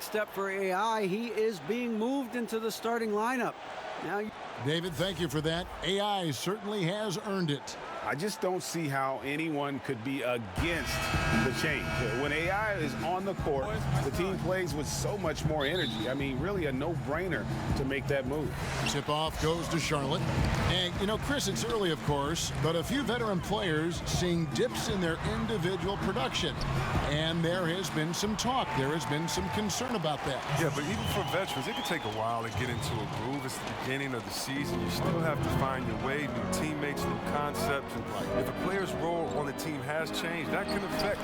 Step for AI, he is being moved into the starting lineup. Now, David, thank you for that. AI certainly has earned it. I just don't see how anyone could be against the change. When AI is on the court, the team plays with so much more energy. I mean, really a no-brainer to make that move. Tip-off goes to Charlotte. And, you know, Chris, it's early, of course, but a few veteran players seeing dips in their individual production. And there has been some talk. There has been some concern about that. Yeah, but even for veterans, it can take a while to get into a groove. It's the beginning of the season. You still have to find your way, new teammates, new concepts. If a player's role on the team has changed, that can affect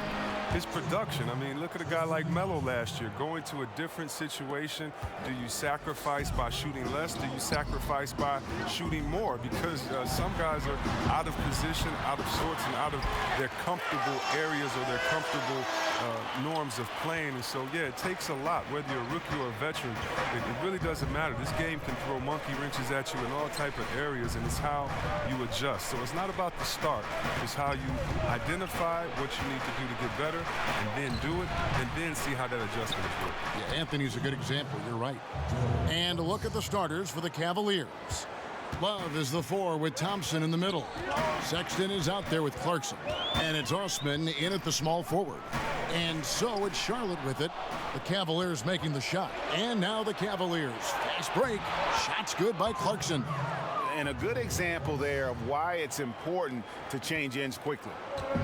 his production. I mean, look at a guy like Melo last year, going to a different situation. Do you sacrifice by shooting less? Do you sacrifice by shooting more? Because some guys are out of position, out of sorts, and out of their comfortable areas or their comfortable norms of playing. And so, yeah, it takes a lot, whether you're a rookie or a veteran. It really doesn't matter. This game can throw monkey wrenches at you in all type of areas, and it's how you adjust. So it's not about the start. It's how you identify what you need to do to get better, and then do it, and then see how that adjustment is working. Yeah, Anthony's a good example. You're right. And a look at the starters for the Cavaliers. Love is the 4 with Thompson in the middle. Sexton is out there with Clarkson. And it's Osman in at the small forward. And so it's Charlotte with it. The Cavaliers making the shot. And now the Cavaliers. Fast break. Shot's good by Clarkson. And a good example there of why it's important to change ends quickly.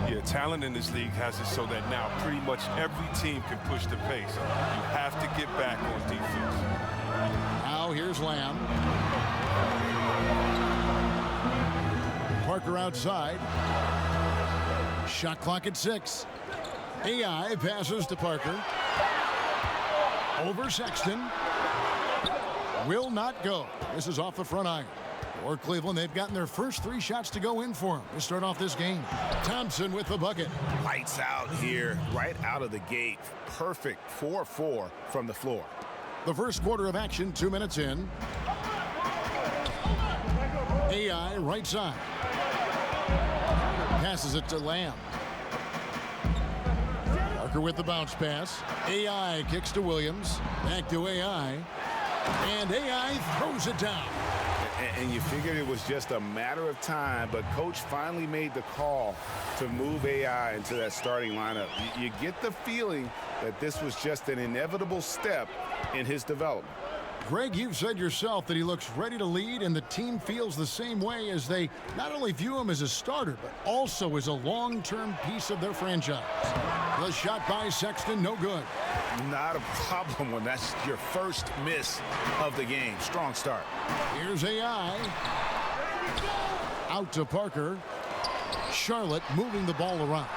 Yeah, talent in this league has it so that now pretty much every team can push the pace. You have to get back on defense. Now here's Lamb. Parker outside. Shot clock at 6. AI passes to Parker. Over Sexton. Will not go. This is off the front iron. For Cleveland, they've gotten their first 3 shots to go in for them to start off this game. Thompson with the bucket. Lights out here, right out of the gate. Perfect 4-4 from the floor. The first quarter of action, 2 minutes in. AI right side. Passes it to Lamb. Parker with the bounce pass. AI kicks to Williams. Back to AI. And AI throws it down. And you figured it was just a matter of time, but Coach finally made the call to move AI into that starting lineup. You get the feeling that this was just an inevitable step in his development. Greg, you've said yourself that he looks ready to lead, and the team feels the same way as they not only view him as a starter, but also as a long-term piece of their franchise. The shot by Sexton, no good. Not a problem when that's your first miss of the game. Strong start. Here's AI. Out to Parker. Charlotte moving the ball around.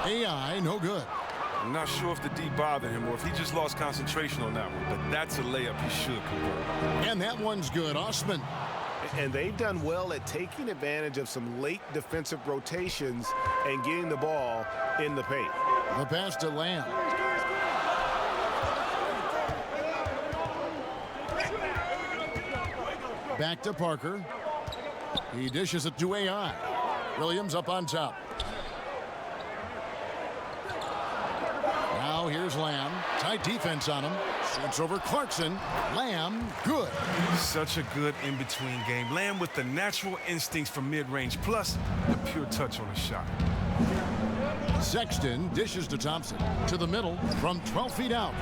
AI, no good. I'm not sure if the D bothered him or if he just lost concentration on that one, but that's a layup he should convert. And that one's good. Osman. And they've done well at taking advantage of some late defensive rotations and getting the ball in the paint. The pass to Lamb. Back to Parker. He dishes it to AI. Williams up on top. Now here's Lamb. Tight defense on him. Shoots over Clarkson. Lamb, good. Such a good in-between game. Lamb with the natural instincts for mid-range, plus the pure touch on the shot. Sexton dishes to Thompson. To the middle from 12 feet out.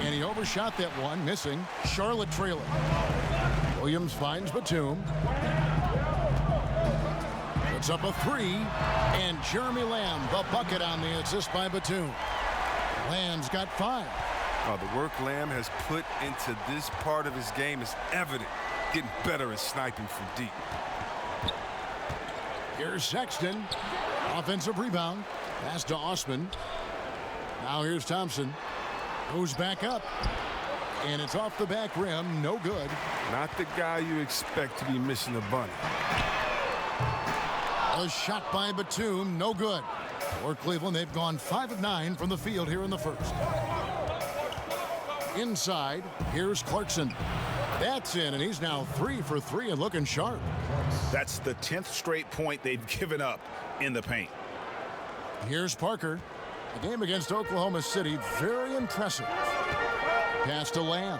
And he overshot that one, missing. Charlotte trailing. Williams finds Batum. Puts up a 3. And Jeremy Lamb, the bucket on the assist by Batum. Lamb's got 5. The work Lamb has put into this part of his game is evident. Getting better at sniping from deep. Here's Sexton. Offensive rebound. Pass to Osman. Now here's Thompson. Goes back up. And it's off the back rim. No good. Not the guy you expect to be missing the bunny. A shot by Batum. No good. For Cleveland, they've gone 5 of 9 from the field here in the first. Inside, here's Clarkson. That's in, and he's now 3 for 3 and looking sharp. That's the 10th straight point they've given up in the paint. Here's Parker. The game against Oklahoma City, very impressive. Pass to Lamb.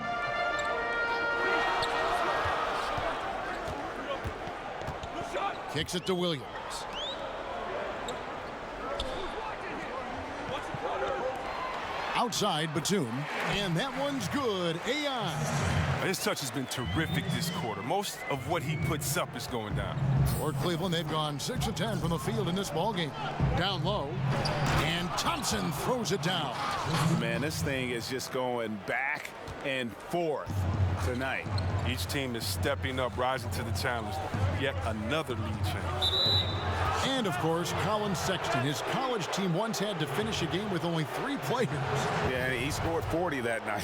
Kicks it to Williams. Outside Batum, and that one's good. AI. His touch has been terrific this quarter. Most of what he puts up is going down. For Cleveland, they've gone 6 of 10 from the field in this ballgame. Down low, and Thompson throws it down. Man, this thing is just going back and forth tonight. Each team is stepping up, rising to the challenge. Yet another lead change. And, of course, Colin Sexton. His college team once had to finish a game with only 3 players. Yeah, he scored 40 that night.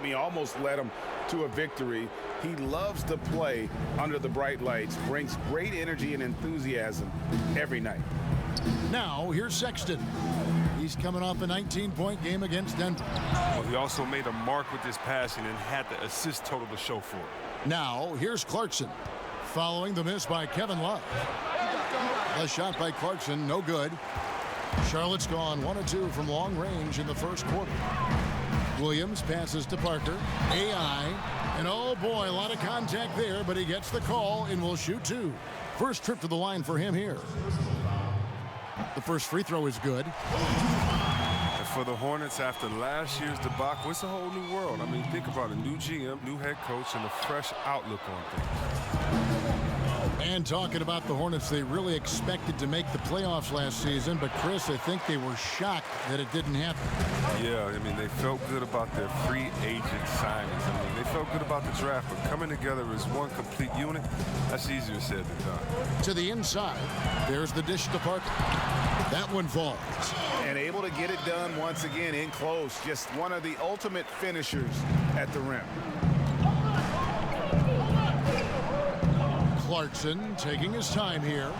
He almost led them to a victory. He loves to play under the bright lights, brings great energy and enthusiasm every night. Now, here's Sexton. He's coming off a 19-point game against Denver. Well, he also made a mark with his passing and had the assist total to show for it. Now, here's Clarkson. Following the miss by Kevin Love. A shot by Clarkson, no good. Charlotte's gone 1 of 2 from long range in the first quarter. Williams passes to Parker. AI. And oh boy, a lot of contact there, but he gets the call and will shoot 2. First trip to the line for him here. The first free throw is good. And for the Hornets, after last year's debacle, it's a whole new world. I mean, think about a new GM, new head coach, and a fresh outlook on things. And talking about the Hornets, they really expected to make the playoffs last season, but Chris, I think they were shocked that it didn't happen. Yeah, I mean, they felt good about their free agent signings. I mean, they felt good about the draft, but coming together as one complete unit, that's easier said than done. To the inside, there's the dish to Parker. That one falls. And able to get it done once again in close. Just one of the ultimate finishers at the rim. Clarkson taking his time here.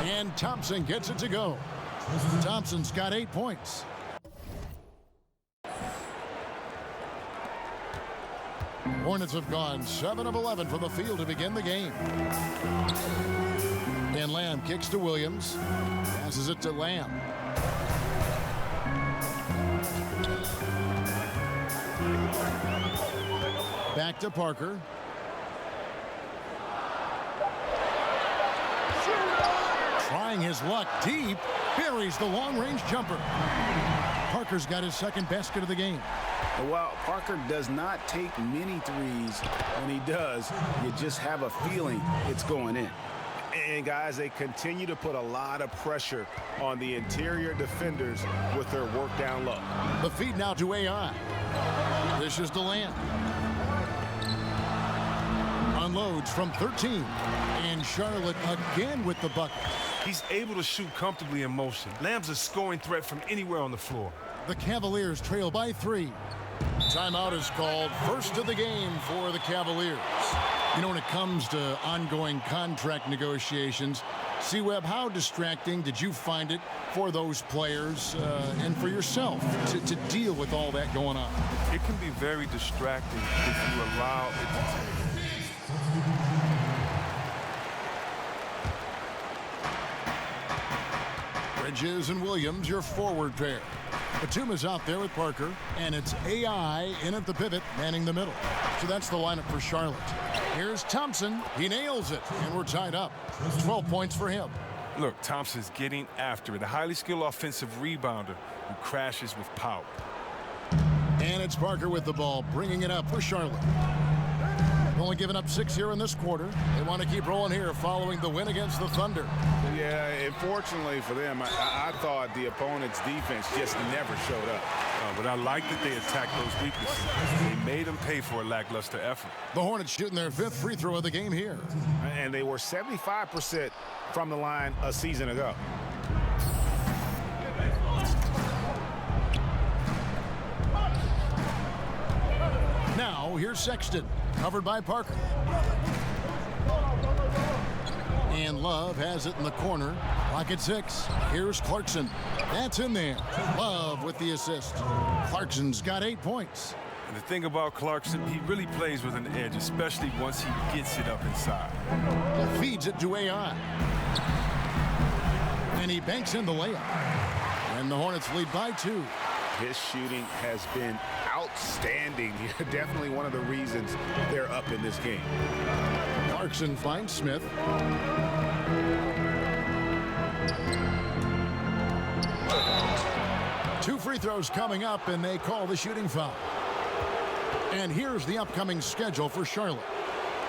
And Thompson gets it to go. Thompson's got 8 points. Hornets have gone 7 of 11 from the field to begin the game. And Lamb kicks to Williams. Passes it to Lamb. Back to Parker. Trying his luck deep, buries the long-range jumper. Parker's got his second basket of the game. Well, Parker does not take many threes. When he does, you just have a feeling it's going in. And, guys, they continue to put a lot of pressure on the interior defenders with their work down low. The feed now to AI. This is Lamb. Unloads from 13. And Charlotte again with the bucket. He's able to shoot comfortably in motion. Lamb's a scoring threat from anywhere on the floor. The Cavaliers trail by 3. Timeout is called. First of the game for the Cavaliers. You know, when it comes to ongoing contract negotiations, C-Web, how distracting did you find it for those players and for yourself to deal with all that going on? It can be very distracting if you allow it to take. Bridges and Williams, your forward pair. Batum is out there with Parker, and it's AI in at the pivot, manning the middle. So that's the lineup for Charlotte. Here's Thompson. He nails it, and we're tied up. 12 points for him. Look, Thompson's getting after it. A highly skilled offensive rebounder who crashes with power. And it's Parker with the ball, bringing it up for Charlotte. Only giving up 6 here in this quarter. They want to keep rolling here following the win against the Thunder. Yeah, unfortunately for them, I thought the opponent's defense just never showed up. But I like that they attacked those weaknesses. They made them pay for a lackluster effort. The Hornets shooting their 5th free throw of the game here. And they were 75% from the line a season ago. Now, here's Sexton, covered by Parker. And Love has it in the corner. Clock at 6. Here's Clarkson. That's in there. Love with the assist. Clarkson's got 8 points. And the thing about Clarkson, he really plays with an edge, especially once he gets it up inside. Feeds it to AI. And he banks in the layup. And the Hornets lead by 2. His shooting has been outstanding. Definitely one of the reasons they're up in this game. Clarkson finds Smith. Two free throws coming up, and they call the shooting foul. And here's the upcoming schedule for Charlotte.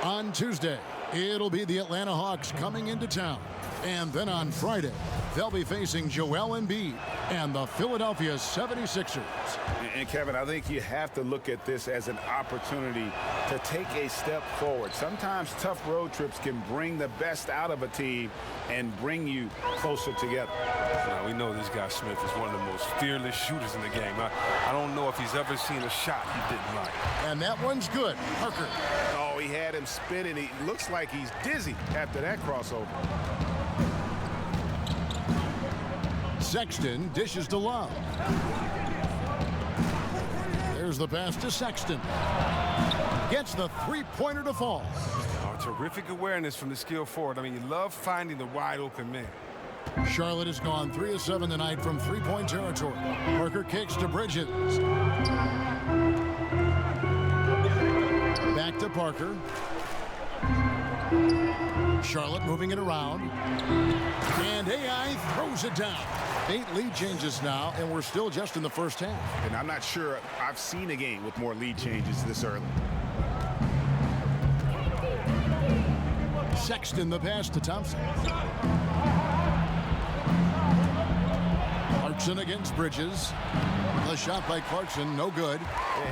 On Tuesday, it'll be the Atlanta Hawks coming into town. And then on Friday, they'll be facing Joel Embiid and the Philadelphia 76ers. And Kevin, I think you have to look at this as an opportunity to take a step forward. Sometimes tough road trips can bring the best out of a team and bring you closer together. Now, we know this guy Smith is one of the most fearless shooters in the game. I don't know if he's ever seen a shot he didn't like. And that one's good. Parker. Oh, he had him spinning. He looks like he's dizzy after that crossover. Sexton dishes to Love. There's the pass to Sexton. Gets the three-pointer to fall. Oh, terrific awareness from the skilled forward. I mean, you love finding the wide-open man. Charlotte has gone 3 of 7 tonight from three-point territory. Parker kicks to Bridges. Back to Parker. Charlotte moving it around. And AI throws it down. 8 lead changes now, and we're still just in the first half. And I'm not sure I've seen a game with more lead changes this early. Sexton the pass to Thompson. Clarkson against Bridges. The shot by Clarkson, no good.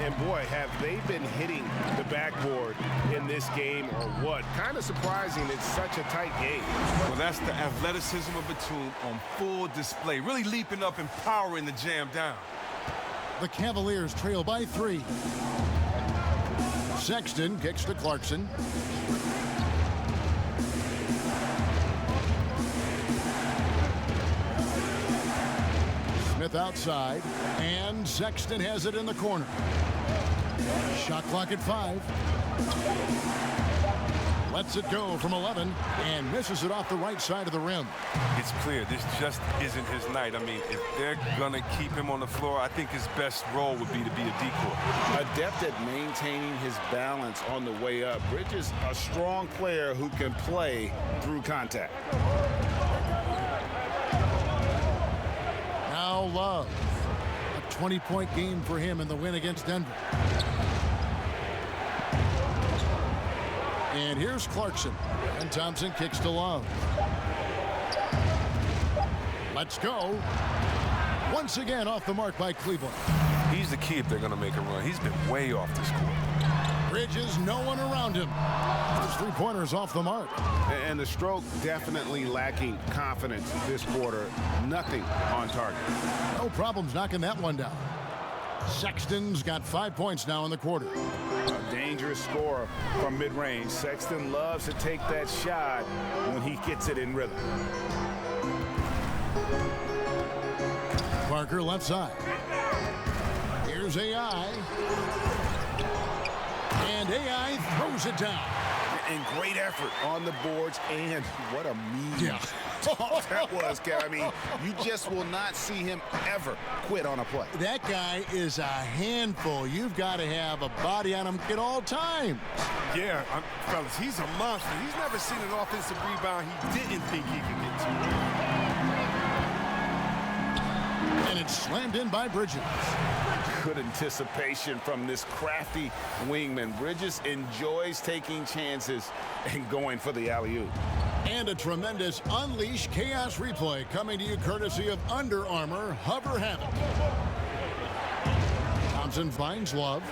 And boy, have they been hitting the backboard in this game or what? Kind of surprising it's such a tight game. Well, that's the athleticism of Batum on full display. Really leaping up and powering the jam down. The Cavaliers trail by 3. Sexton kicks to Clarkson. Smith outside, and Sexton has it in the corner. Shot clock at 5. Lets it go from 11 and misses it off the right side of the rim. It's clear this just isn't his night. I mean, if they're going to keep him on the floor, I think his best role would be to be a decoy. Adept at maintaining his balance on the way up. Bridges, a strong player who can play through contact. Now Love. A 20-point game for him in the win against Denver. And here's Clarkson. And Thompson kicks to Love. Let's go. Once again off the mark by Cleveland. He's the key if they're going to make a run. He's been way off this court. Bridges, no one around him. His three-pointers off the mark. And the stroke definitely lacking confidence this quarter. Nothing on target. No problems knocking that one down. Sexton's got 5 points now in the quarter. A dangerous scorer from mid-range. Sexton loves to take that shot when he gets it in rhythm. Parker left side. Here's AI. And AI throws it down. And great effort on the boards, and what a mean that was, Kev. I mean, you just will not see him ever quit on a play. That guy is a handful. You've got to have a body on him at all times. Yeah, fellas, he's a monster. He's never seen an offensive rebound he didn't think he could get to. And it's slammed in by Bridges. Good anticipation from this crafty wingman. Bridges enjoys taking chances and going for the alley-oop. And a tremendous Unleash Chaos replay coming to you courtesy of Under Armour Hover Habit. Thompson finds Love.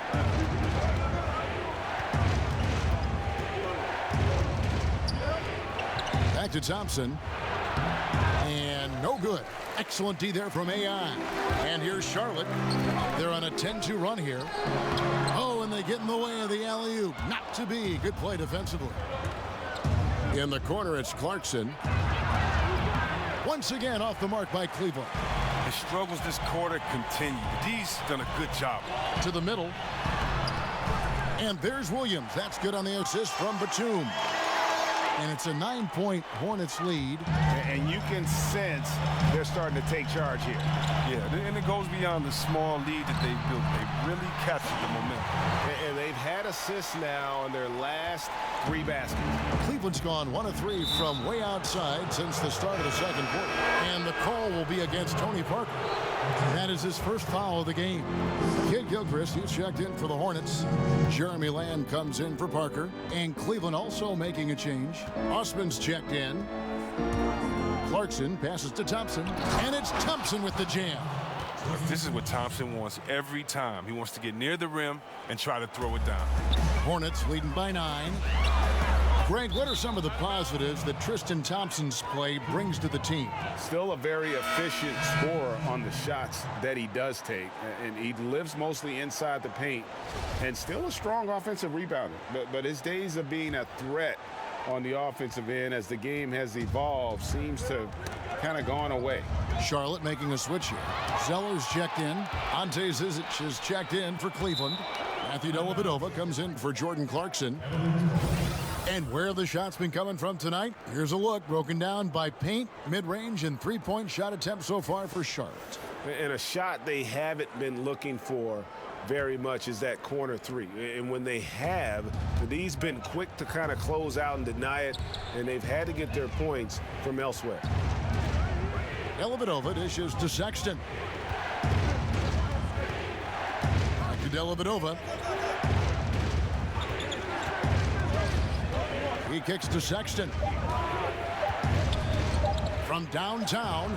Back to Thompson. And no good. Excellent D there from AI. And here's Charlotte. They're on a 10-2 run here. Oh, and they get in the way of the alley-oop. Not to be. Good play defensively. In the corner, it's Clarkson. Once again, off the mark by Cleveland. His struggles this quarter continue. D's done a good job. To the middle. And there's Williams. That's good on the assist from Batum. And it's a 9-point Hornets lead. And you can sense they're starting to take charge here. Yeah, and it goes beyond the small lead that they built. They really captured the momentum. And they've had assists now on their last 3 baskets. Cleveland's gone 1 of 3 from way outside since the start of the second quarter. And the call will be against Tony Parker. That is his first foul of the game. Kid Gilchrist, he's checked in for the Hornets. Jeremy Lamb comes in for Parker. And Cleveland also making a change. Osman's checked in. Clarkson passes to Thompson. And it's Thompson with the jam. This is what Thompson wants every time. He wants to get near the rim and try to throw it down. Hornets leading by 9. Greg, what are some of the positives that Tristan Thompson's play brings to the team? Still a very efficient scorer on the shots that he does take. And he lives mostly inside the paint. And still a strong offensive rebounder. But his days of being a threat on the offensive end as the game has evolved seems to kind of gone away. Charlotte making a switch here. Zeller's checked in. Ante Zizic is checked in for Cleveland. Matthew Dellavedova comes in for Jordan Clarkson. And where have the shots been coming from tonight? Here's a look broken down by paint, mid-range, and 3-point shot attempts so far for Charlotte. And a shot they haven't been looking for very much is that corner 3. And when they have, he's been quick to kind of close out and deny it, and they've had to get their points from elsewhere. Dellavedova dishes to Sexton. Back to Dellavedova. He kicks to Sexton. From downtown.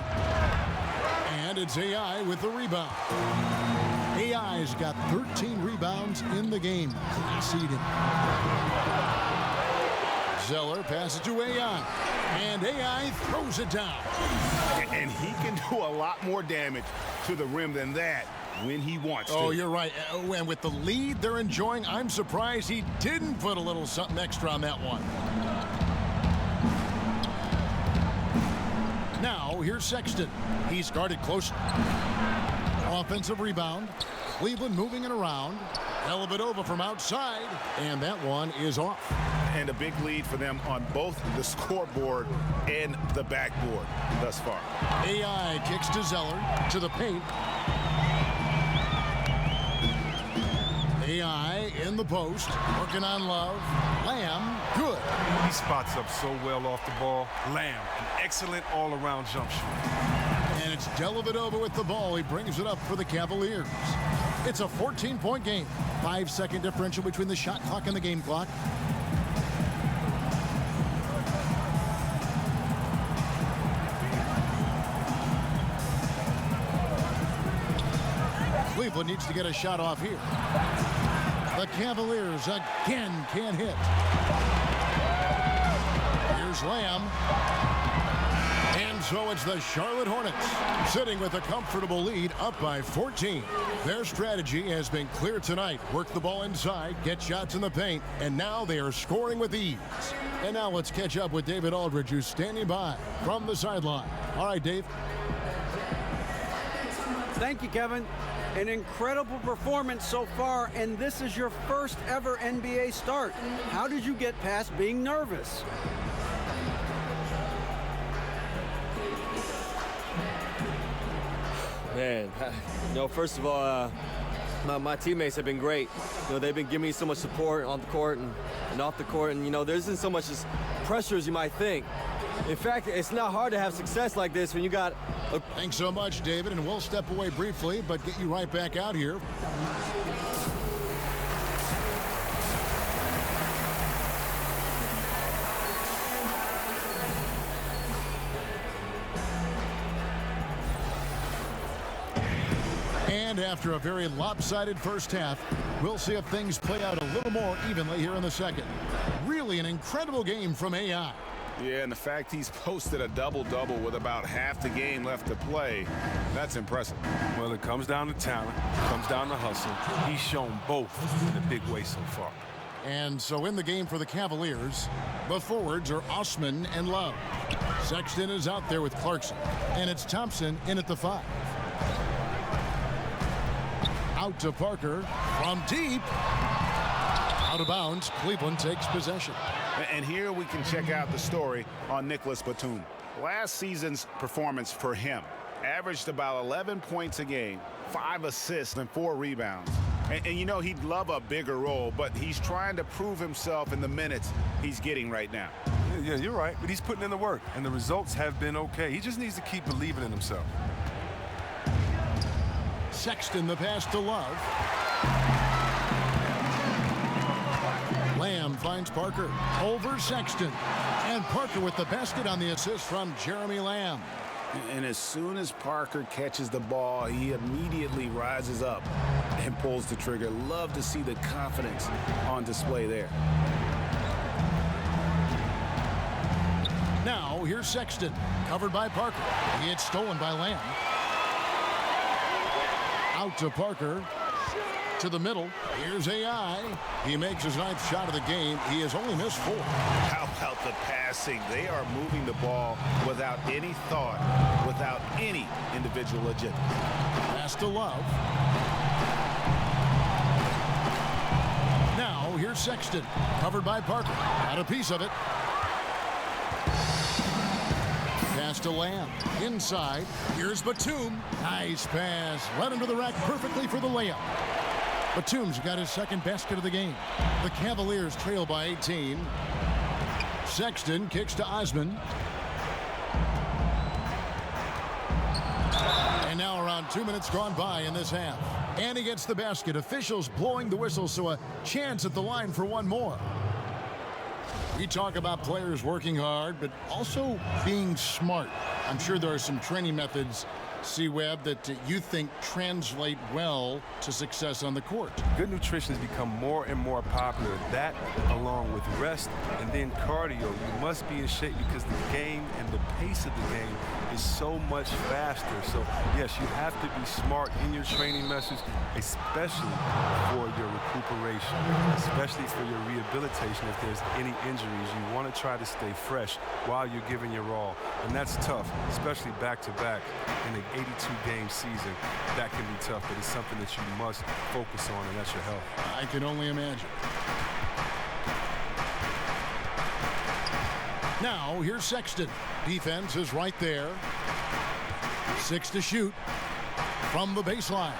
And it's AI with the rebound. AI's got 13 rebounds in the game. Conceded. Zeller passes to AI. And AI throws it down. And he can do a lot more damage to the rim than that when he wants to. Oh, you're right. And with the lead they're enjoying, I'm surprised he didn't put a little something extra on that one. Now, here's Sexton. He's guarded close. Offensive rebound. Cleveland moving it around. Dellavedova from outside. And that one is off. And a big lead for them on both the scoreboard and the backboard thus far. AI kicks to Zeller to the paint. AI in the post, working on Love. Lamb, good. He spots up so well off the ball. Lamb, an excellent all-around jump shooter. And it's Dellavedova with the ball. He brings it up for the Cavaliers. It's a 14-point game. 5-second differential between the shot clock and the game clock. Cleveland needs to get a shot off here. The Cavaliers again can't hit. Here's Lamb. And so it's the Charlotte Hornets sitting with a comfortable lead up by 14. Their strategy has been clear tonight. Work the ball inside, get shots in the paint, and now they are scoring with ease. And now let's catch up with David Aldridge, who's standing by from the sideline. All right, Dave. Thank you, Kevin. An incredible performance so far, and this is your first ever NBA start. How did you get past being nervous? Man, first of all, my teammates have been great. They've been giving me so much support on the court and off the court, and there isn't so much as pressure as you might think. In fact, it's not hard to have success like this when you got a... Thanks so much, David, and we'll step away briefly, but get you right back out here. And after a very lopsided first half, we'll see if things play out a little more evenly here in the second. Really an incredible game from AI. Yeah, and the fact he's posted a double-double with about half the game left to play, that's impressive. Well, it comes down to talent, it comes down to hustle. He's shown both in a big way so far. And so in the game for the Cavaliers, the forwards are Osman and Love. Sexton is out there with Clarkson, and it's Thompson in at the 5. Out to Parker from deep. Out of bounds, Cleveland takes possession. And here we can check out the story on Nicholas Batum. Last season's performance for him averaged about 11 points a game, 5 assists, and 4 rebounds. And you know, he'd love a bigger role, but he's trying to prove himself in the minutes he's getting right now. Yeah, you're right, but he's putting in the work, and the results have been okay. He just needs to keep believing in himself. Sexton, the pass to Love. Lamb finds Parker over Sexton. And Parker with the basket on the assist from Jeremy Lamb. And as soon as Parker catches the ball, he immediately rises up and pulls the trigger. Love to see the confidence on display there. Now, here's Sexton, covered by Parker. It's stolen by Lamb. Out to Parker. To the middle. Here's AI. He makes his 9th shot of the game. He has only missed 4. How about the passing? They are moving the ball without any thought, without any individual agenda. Pass to Love. Now, here's Sexton, covered by Parker. Got a piece of it. Pass to Lamb. Inside. Here's Batum. Nice pass. Led him to the rack perfectly for the layup. Batum's got his 2nd basket of the game. The Cavaliers trail by 18. Sexton kicks to Osman. And now around 2 minutes gone by in this half. And he gets the basket. Officials blowing the whistle, so a chance at the line for one more. We talk about players working hard, but also being smart. I'm sure there are some training methods, C-Web, that you think translate well to success on the court. Good nutrition has become more and more popular. That, along with rest and then cardio, you must be in shape because the game and the pace of the game is so much faster. So, yes, you have to be smart in your training message, especially for your recuperation, especially for your rehabilitation. If there's any injuries, you want to try to stay fresh while you're giving your all. And that's tough, especially back-to-back in an 82-game season. That can be tough, but it's something that you must focus on, and that's your health. I can only imagine. Now, here's Sexton. Defense is right there. 6 to shoot from the baseline.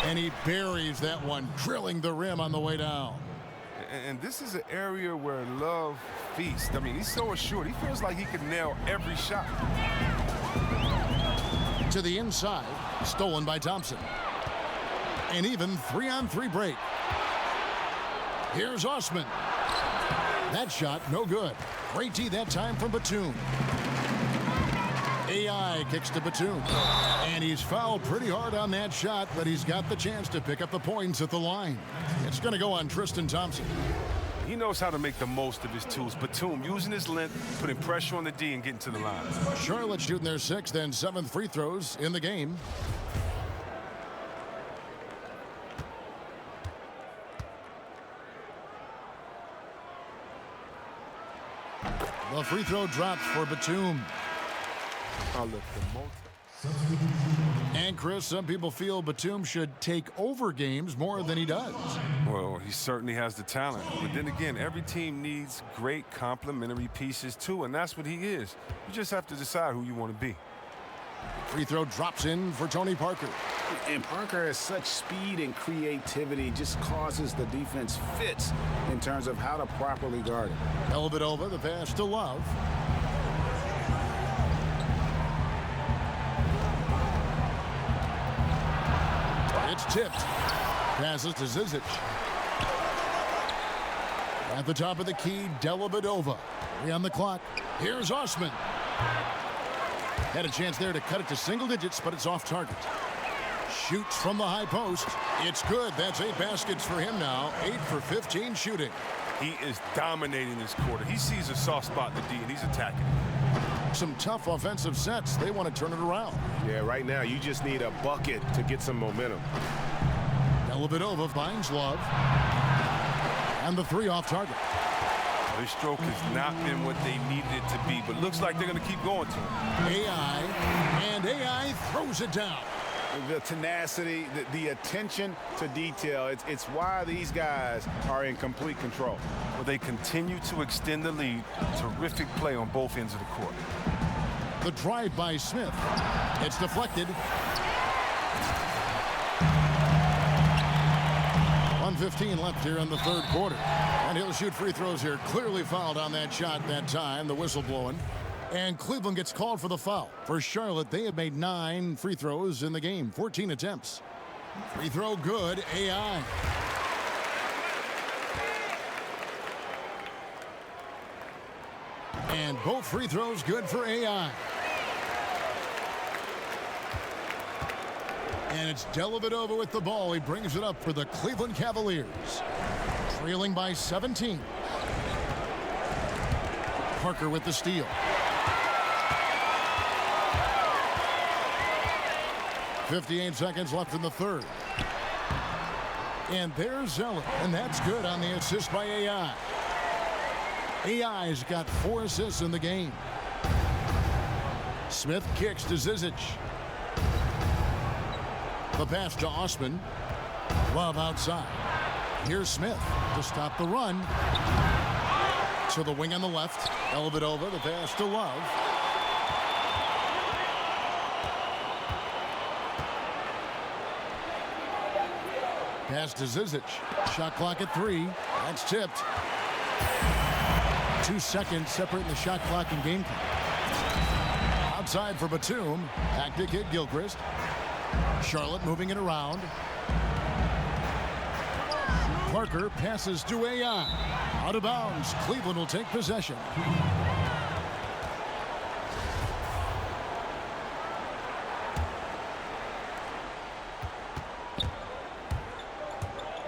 And he buries that one, drilling the rim on the way down. And this is an area where Love feasts. I mean, he's so assured. He feels like he can nail every shot. To the inside, stolen by Thompson. An even 3-on-3 break. Here's Osman. That shot, no good. Great D that time from Batum. AI kicks to Batum. And he's fouled pretty hard on that shot, but he's got the chance to pick up the points at the line. It's going to go on Tristan Thompson. He knows how to make the most of his tools. Batum using his length, putting pressure on the D and getting to the line. Charlotte shooting their 6th and 7th free throws in the game. The free throw drops for Batum. And Chris, some people feel Batum should take over games more than he does. Well, he certainly has the talent. But then again, every team needs great complementary pieces too, and that's what he is. You just have to decide who you want to be. Free throw drops in for Tony Parker. And Parker has such speed and creativity, just causes the defense fits in terms of how to properly guard it. Dellavedova, the pass to Love. It's tipped. Passes to Zizic. At the top of the key, Dellavedova. 3 on the clock. Here's Osman. Had a chance there to cut it to single digits, but it's off target. Shoots from the high post. It's good. That's 8 baskets for him now. 8 for 15 shooting. He is dominating this quarter. He sees a soft spot in the D, and he's attacking. Some tough offensive sets. They want to turn it around. Yeah, right now you just need a bucket to get some momentum. Dellavedova finds Love. And the 3 off target. Their stroke has not been what they needed it to be, but looks like they're going to keep going to him. AI throws it down. The tenacity, the attention to detail. It's why these guys are in complete control. Well, they continue to extend the lead. Terrific play on both ends of the court. The drive by Smith. It's deflected. 1:15 left here in the third quarter. And he'll shoot free throws here. Clearly fouled on that shot that time. The whistle blowing. And Cleveland gets called for the foul. For Charlotte, they have made 9 free throws in the game. 14 attempts. Free throw good. AI. And both free throws good for AI. And it's Dellavedova with the ball. He brings it up for the Cleveland Cavaliers. Trailing by 17. Parker with the steal. 58 seconds left in the third. And there's Zeller, and that's good on the assist by AI. AI's got 4 assists in the game. Smith kicks to Zizic. The pass to Osman. Love outside. Here's Smith to stop the run. To the wing on the left. Dellavedova, the pass to Love. Pass to Zizic. Shot clock at 3. That's tipped. 2 seconds separating the shot clock and game clock. Outside for Batum. Back to Kid Gilchrist. Charlotte moving it around. Parker passes to AI. Out of bounds. Cleveland will take possession.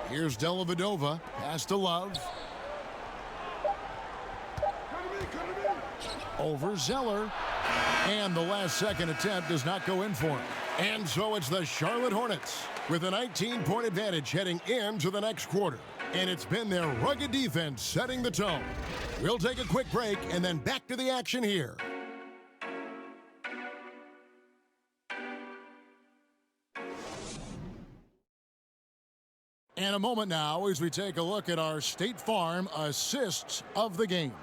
Here's Dellavedova. Pass to Love. Over Zeller. And the last second attempt does not go in for him. And so it's the Charlotte Hornets with a 19-point advantage heading into the next quarter. And it's been their rugged defense setting the tone. We'll take a quick break and then back to the action here. And a moment now as we take a look at our State Farm assists of the game.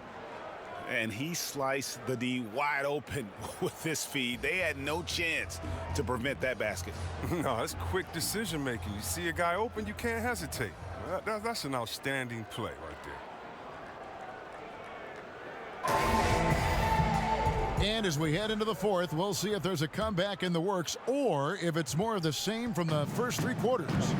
And he sliced the D wide open with this feed. They had no chance to prevent that basket. No, that's quick decision making. You see a guy open, you can't hesitate. That's an outstanding play right there. And as we head into the fourth, we'll see if there's a comeback in the works or if it's more of the same from the first 3 quarters.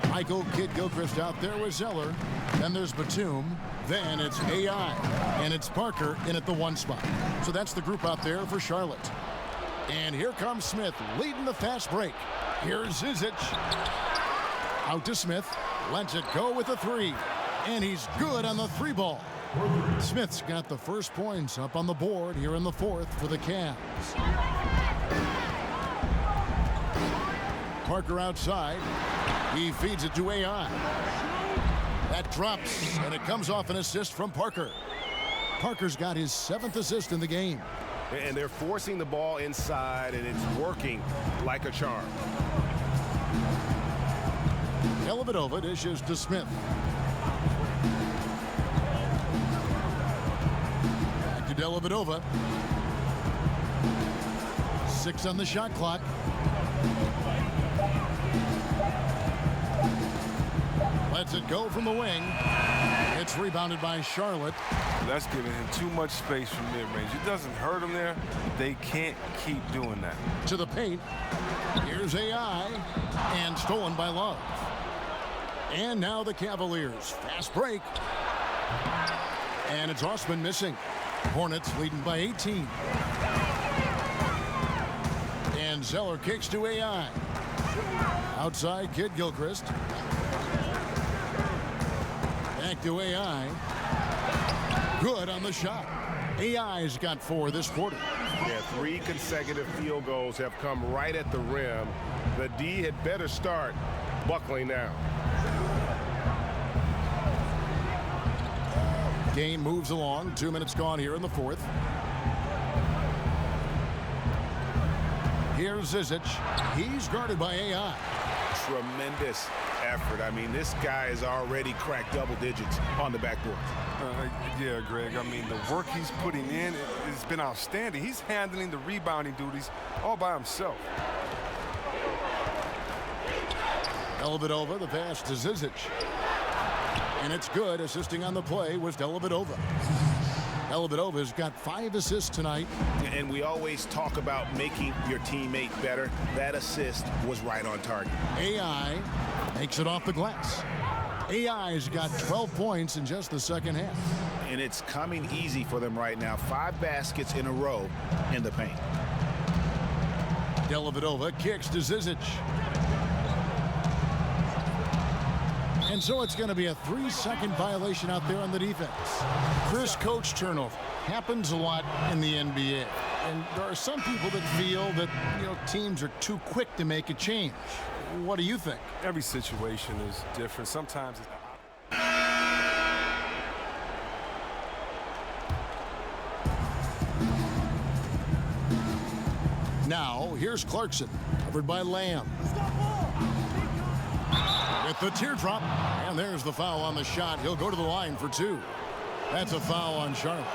Michael Kid Gilchrist out there with Zeller. Then there's Batum. Then it's AI. And it's Parker in at the 1 spot. So that's the group out there for Charlotte. And here comes Smith leading the fast break. Here's Zizic. Out to Smith. Lets it go with a 3. And he's good on the 3 ball. Smith's got the first points up on the board here in the fourth for the Cavs. Parker outside. He feeds it to AI. That drops, and it comes off an assist from Parker. Parker's got his 7th assist in the game. And they're forcing the ball inside, and it's working like a charm. Dellavedova dishes to Smith. Back to Dellavedova. 6 on the shot clock. Lets it go from the wing. It's rebounded by Charlotte. That's giving him too much space from mid-range. It doesn't hurt him there. They can't keep doing that. To the paint. Here's AI. And stolen by Love. And now the Cavaliers. Fast break. And it's Osman missing. Hornets leading by 18. And Zeller kicks to AI. Outside, Kid Gilchrist. Back to AI. Good on the shot. AI's got 4 this quarter. Yeah, 3 consecutive field goals have come right at the rim. The D had better start buckling now. Game moves along. 2 minutes gone here in the fourth. Here's Zizic. He's guarded by AI. Tremendous effort. I mean, this guy has already cracked double digits on the backboard. Yeah, Greg. I mean, the work he's putting in has been outstanding. He's handling the rebounding duties all by himself. Dellavedova, the pass to Zizic. And it's good. Assisting on the play was Dellavedova. Dellavedova's got 5 assists tonight. And we always talk about making your teammate better. That assist was right on target. AI makes it off the glass. AI's got 12 points in just the second half. And it's coming easy for them right now. 5 baskets in a row in the paint. Dellavedova kicks to Zizic. And so it's going to be a 3-second violation out there on the defense. Chris, coach turnover happens a lot in the NBA. And there are some people that feel that, teams are too quick to make a change. What do you think? Every situation is different. Sometimes it's... Now, here's Clarkson, covered by Lamb. With the teardrop, and there's the foul on the shot. He'll go to the line for 2. That's a foul on Charlotte.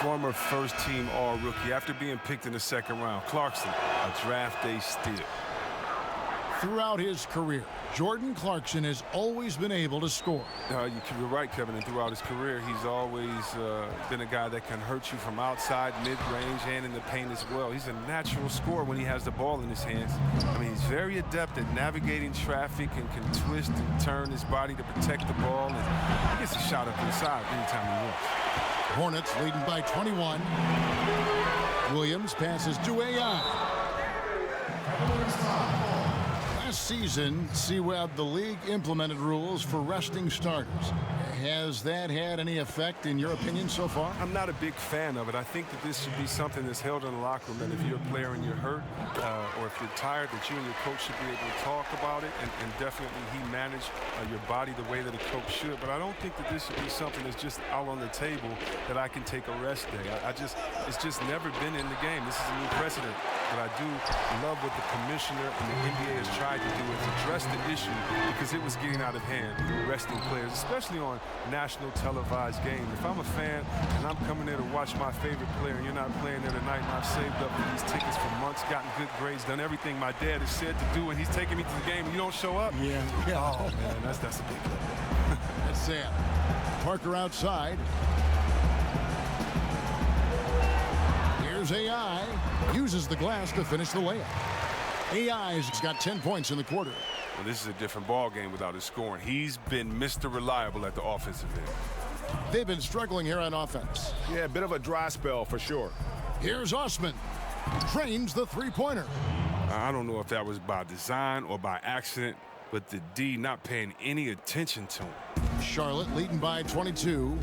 Former first-team All-Rookie after being picked in the second round. Clarkson, a draft day steal. Throughout his career, Jordan Clarkson has always been able to score. You're right, Kevin, and throughout his career, he's always been a guy that can hurt you from outside, mid-range, and in the paint as well. He's a natural scorer when he has the ball in his hands. I mean, he's very adept at navigating traffic and can twist and turn his body to protect the ball, and he gets a shot up inside anytime he wants. Hornets leading by 21. Williams passes to AI. Last season, the league implemented rules for resting starters. Has that had any effect in your opinion so far? I'm not a big fan of it. I think that this should be something that's held in the locker room, that if you're a player and you're hurt or if you're tired, that you and your coach should be able to talk about it and definitely manage your body the way that a coach should. But I don't think that this should be something that's just out on the table that I can take a rest day. It's just never been in the game. This is a new precedent. But I do love what the commissioner and the NBA has tried to do is address the issue because it was getting out of hand, resting players, especially on national televised games. If I'm a fan and I'm coming there to watch my favorite player and you're not playing there tonight and I've saved up for these tickets for months, gotten good grades, done everything my dad has said to do, and he's taking me to the game and you don't show up? Yeah. Oh, man, that's a big deal. That's Sam. Parker outside. Here's AI. Uses the glass to finish the layup. AI's got 10 points in the quarter. Well, this is a different ball game without his scoring. He's been Mr. Reliable at the offensive end. They've been struggling here on offense. Yeah, a bit of a dry spell for sure. Here's Osman. Trains the three-pointer. I don't know if that was by design or by accident, but the D not paying any attention to him. Charlotte leading by 22.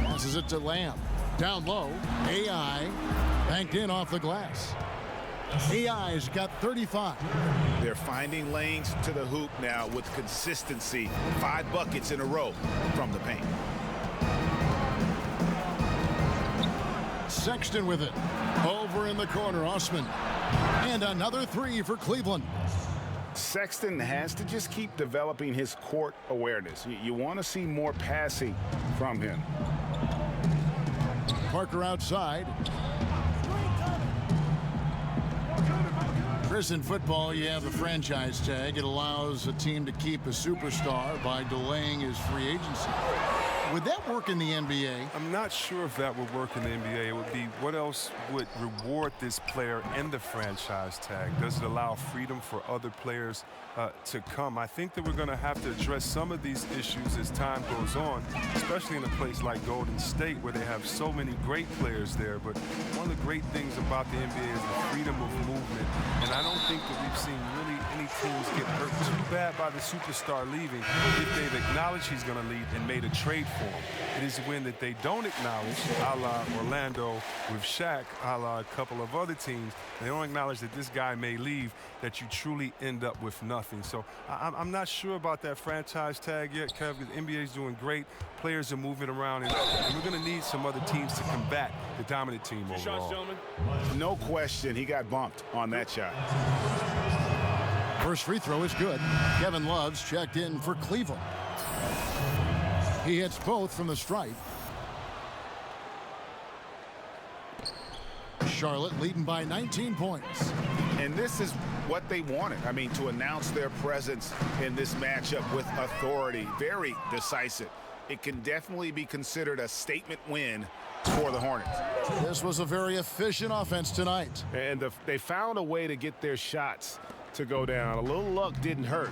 Passes it to Lamb. Down low. AI banked in off the glass. AI's got 35. They're finding lanes to the hoop now with consistency. 5 buckets in a row from the paint. Sexton with it. Over in the corner, Osman. And another 3 for Cleveland. Sexton has to just keep developing his court awareness. You want to see more passing from him. Parker outside. Chris, in football, you have the franchise tag. It allows a team to keep a superstar by delaying his free agency. Would that work in the NBA? I'm not sure if that would work in the NBA. It would be what else would reward this player in the franchise tag? Does it allow freedom for other players to come? I think that we're going to have to address some of these issues as time goes on, especially in a place like Golden State where they have so many great players there. But one of the great things about the NBA is the freedom of movement. And I don't think that we've seen really any teams get hurt too bad by the superstar leaving if they've acknowledged he's going to leave and made a trade for for them. It is when that they don't acknowledge, a la Orlando with Shaq, a la a couple of other teams, they don't acknowledge that this guy may leave, that you truly end up with nothing. So I'm not sure about that franchise tag yet, Kev, because the NBA is doing great. Players are moving around, and we're going to need some other teams to combat the dominant team overall. No question, he got bumped on that shot. First free throw is good. Kevin Love's checked in for Cleveland. He hits both from the stripe. Charlotte leading by 19 points. And this is what they wanted. I mean, to announce their presence in this matchup with authority, very decisive. It can definitely be considered a statement win for the Hornets. This was a very efficient offense tonight. And they found a way to get their shots to go down. A little luck didn't hurt.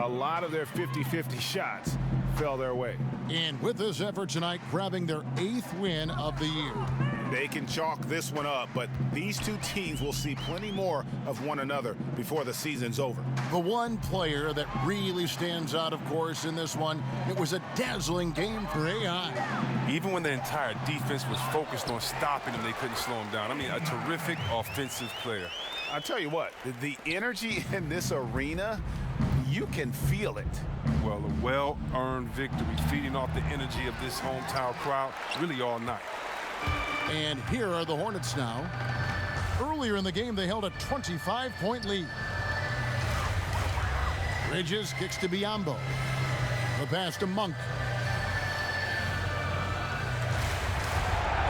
A lot of their 50-50 shots fell their way. And with this effort tonight, grabbing their 8th win of the year. They can chalk this one up, but these two teams will see plenty more of one another before the season's over. The one player that really stands out, of course, in this one, it was a dazzling game for AI. Even when the entire defense was focused on stopping him, they couldn't slow him down. I mean, a terrific offensive player. I'll tell you what, the energy in this arena, you can feel it. Well, a well-earned victory, feeding off the energy of this hometown crowd really all night. And here are the Hornets now. Earlier in the game, they held a 25-point lead. Bridges kicks to Biyombo. The pass to Monk.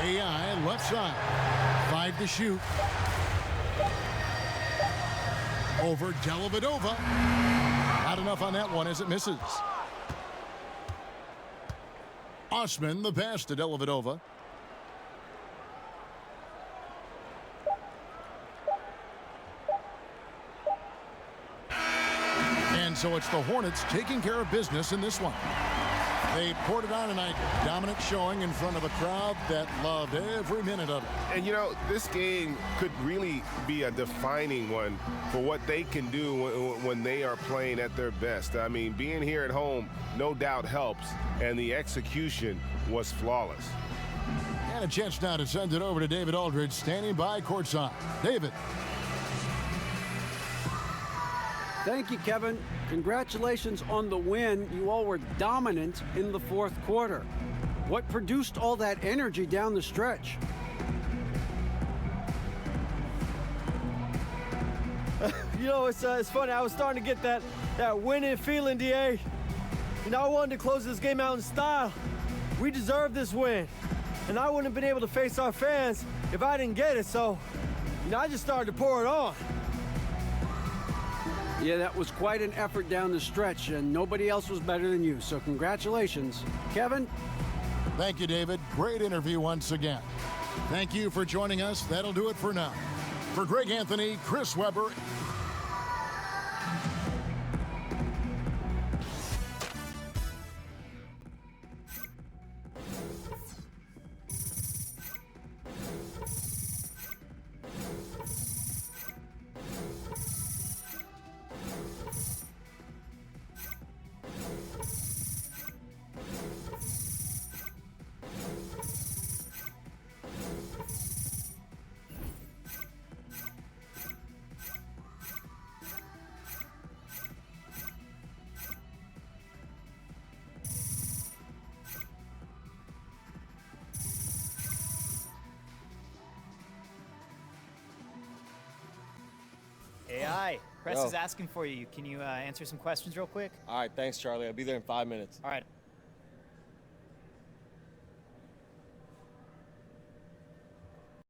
AI left side. 5 to shoot. Over Dellavedova. Not enough on that one as it misses. Osman, the pass to Dellavedova. And so it's the Hornets taking care of business in this one. They poured it on tonight. Dominant showing in front of a crowd that loved every minute of it. And, you know, this game could really be a defining one for what they can do when they are playing at their best. I mean, being here at home no doubt helps, and the execution was flawless. And a chance now to send it over to David Aldridge, standing by courtside. David. Thank you, Kevin. Congratulations on the win. You all were dominant in the fourth quarter. What produced all that energy down the stretch? You know, it's funny. I was starting to get that winning feeling, DA. You know, I wanted to close this game out in style. We deserve this win. And I wouldn't have been able to face our fans if I didn't get it. So, you know, I just started to pour it on. Yeah, that was quite an effort down the stretch, and nobody else was better than you, so congratulations. Kevin? Thank you, David. Great interview once again. Thank you for joining us. That'll do it for now. For Greg Anthony, Chris Webber. AI, Press Yo. is asking for you. Can you answer some questions real quick? All right, thanks, Charlie. I'll be there in 5 minutes. All right.